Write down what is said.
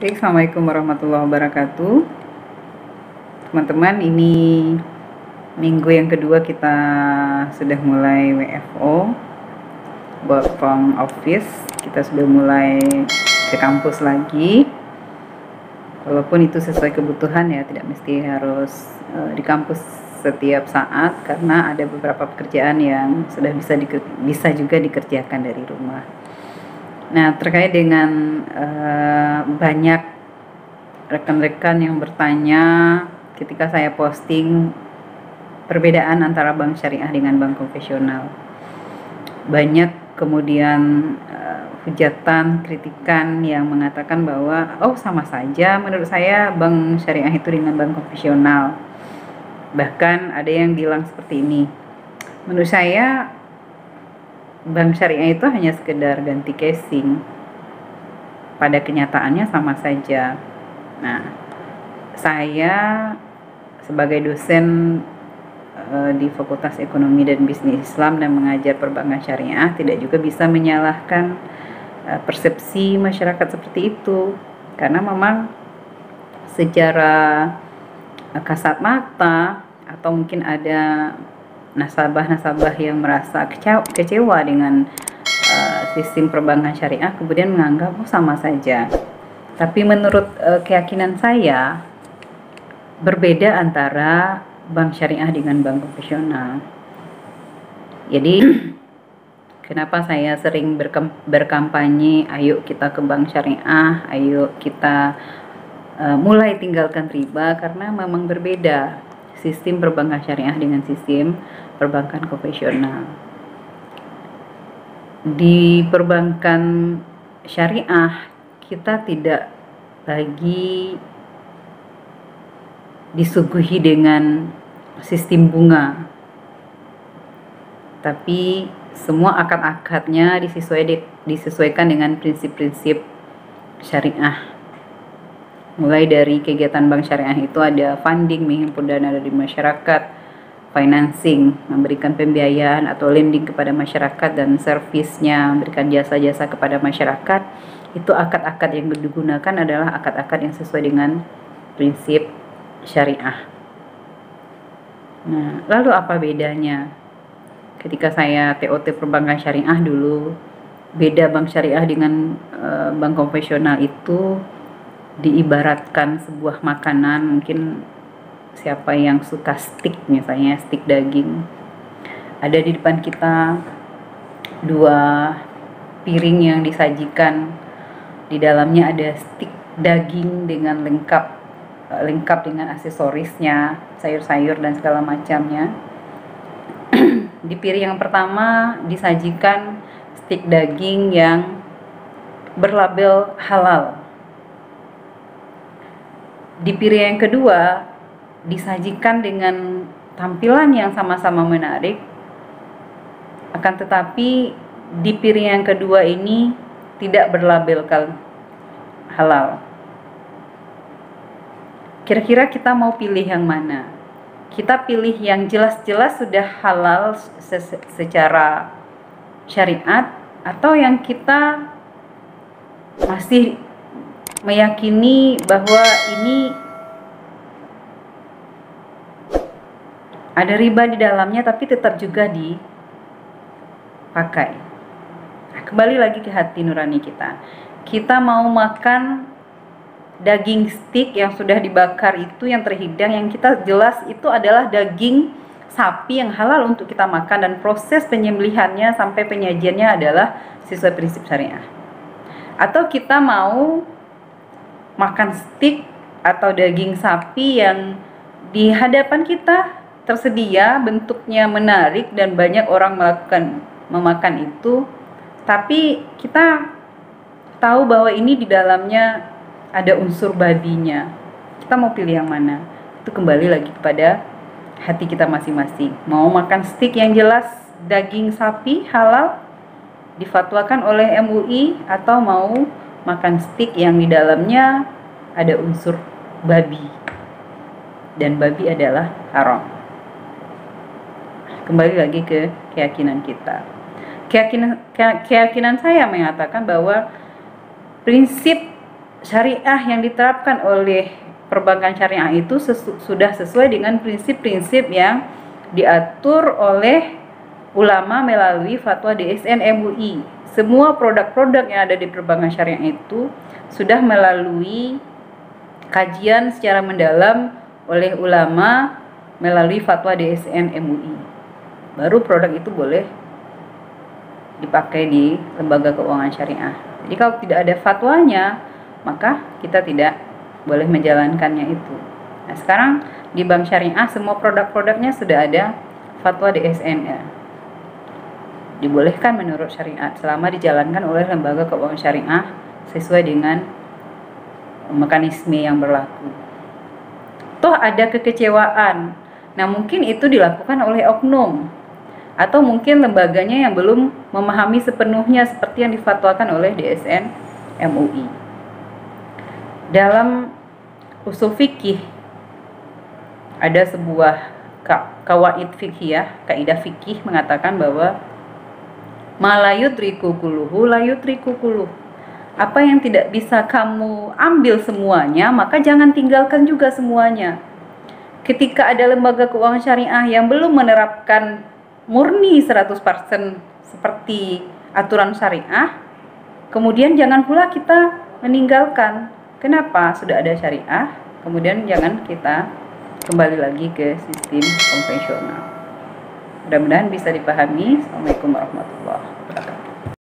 Oke, Assalamualaikum warahmatullahi wabarakatuh. Teman-teman, ini minggu yang kedua kita sudah mulai WFO, work from office. Kita sudah mulai ke kampus lagi. Walaupun itu sesuai kebutuhan ya, tidak mesti harus di kampus setiap saat, karena ada beberapa pekerjaan yang sudah bisa juga dikerjakan dari rumah. Nah, terkait dengan banyak rekan-rekan yang bertanya ketika saya posting perbedaan antara bank syariah dengan bank konvensional. Banyak kemudian hujatan, kritikan yang mengatakan bahwa sama saja menurut saya bank syariah itu dengan bank konvensional. Bahkan ada yang bilang seperti ini. Menurut saya bank syariah itu hanya sekedar ganti casing. Pada kenyataannya sama saja. Nah, saya sebagai dosen di Fakultas Ekonomi dan Bisnis Islam dan mengajar perbankan syariah tidak juga bisa menyalahkan persepsi masyarakat seperti itu, karena memang secara kasat mata atau mungkin ada nasabah-nasabah yang merasa kecewa dengan sistem perbankan syariah kemudian menganggap sama saja. Tapi menurut keyakinan saya berbeda antara bank syariah dengan bank konvensional. Jadi kenapa saya sering berkampanye ayo kita ke bank syariah, ayo kita mulai tinggalkan riba, karena memang berbeda sistem perbankan syariah dengan sistem perbankan konvensional. Di perbankan syariah kita tidak lagi disuguhi dengan sistem bunga, tapi semua akad-akadnya disesuaikan dengan prinsip-prinsip syariah. Mulai dari kegiatan bank syariah itu ada funding, menghimpun dana dari masyarakat, financing, memberikan pembiayaan atau lending kepada masyarakat, dan servisnya memberikan jasa-jasa kepada masyarakat. Itu akad-akad yang digunakan adalah akad-akad yang sesuai dengan prinsip syariah. Nah, lalu apa bedanya? Ketika saya TOT perbankan syariah dulu, beda bank syariah dengan bank konvensional itu diibaratkan sebuah makanan. Mungkin siapa yang suka steak, misalnya steak daging, ada di depan kita dua piring yang disajikan, di dalamnya ada steak daging dengan lengkap dengan aksesorisnya, sayur-sayur dan segala macamnya. Di piring yang pertama disajikan steak daging yang berlabel halal. Di piring yang kedua disajikan dengan tampilan yang sama-sama menarik, akan tetapi di piring yang kedua ini tidak berlabelkan halal. Kira-kira kita mau pilih yang mana? Kita pilih yang jelas-jelas sudah halal secara syariat, atau yang kita masih meyakini bahwa ini ada riba di dalamnya tapi tetap juga dipakai. Nah, kembali lagi ke hati nurani kita. Kita mau makan daging steak yang sudah dibakar itu, yang terhidang, yang kita jelas itu adalah daging sapi yang halal untuk kita makan, dan proses penyembelihannya sampai penyajiannya adalah sesuai prinsip syariah. Atau kita mau makan steak atau daging sapi yang di hadapan kita tersedia, bentuknya menarik dan banyak orang memakan itu, tapi kita tahu bahwa ini di dalamnya ada unsur babinya. Kita mau pilih yang mana? Itu kembali lagi kepada hati kita masing-masing. Mau makan steak yang jelas daging sapi halal difatwakan oleh MUI, atau mau makan steak yang di dalamnya ada unsur babi, dan babi adalah haram. Kembali lagi ke keyakinan kita. Keyakinan saya mengatakan bahwa prinsip syariah yang diterapkan oleh perbankan syariah itu sudah sesuai dengan prinsip-prinsip yang diatur oleh ulama melalui fatwa DSN MUI. Semua produk-produk yang ada di perbankan syariah itu sudah melalui kajian secara mendalam oleh ulama melalui fatwa DSN MUI. Baru produk itu boleh dipakai di lembaga keuangan syariah. Jadi kalau tidak ada fatwanya, maka kita tidak boleh menjalankannya itu. Nah, sekarang di bank syariah semua produk-produknya sudah ada fatwa DSN ya. Dibolehkan menurut syariat selama dijalankan oleh lembaga keuangan syariah sesuai dengan mekanisme yang berlaku. Toh ada kekecewaan. Nah, mungkin itu dilakukan oleh oknum atau mungkin lembaganya yang belum memahami sepenuhnya seperti yang difatwakan oleh DSN MUI. Dalam usul fikih ada sebuah kawaid fikih, kaidah fikih mengatakan bahwa malayudriku kuluhu layudriku kuluh. Apa yang tidak bisa kamu ambil semuanya, maka jangan tinggalkan juga semuanya. Ketika ada lembaga keuangan syariah yang belum menerapkan murni 100% seperti aturan syariah, kemudian jangan pula kita meninggalkan. Kenapa? Sudah ada syariah, kemudian jangan kita kembali lagi ke sistem konvensional. Mudah-mudahan bisa dipahami. Assalamualaikum warahmatullahi wabarakatuh.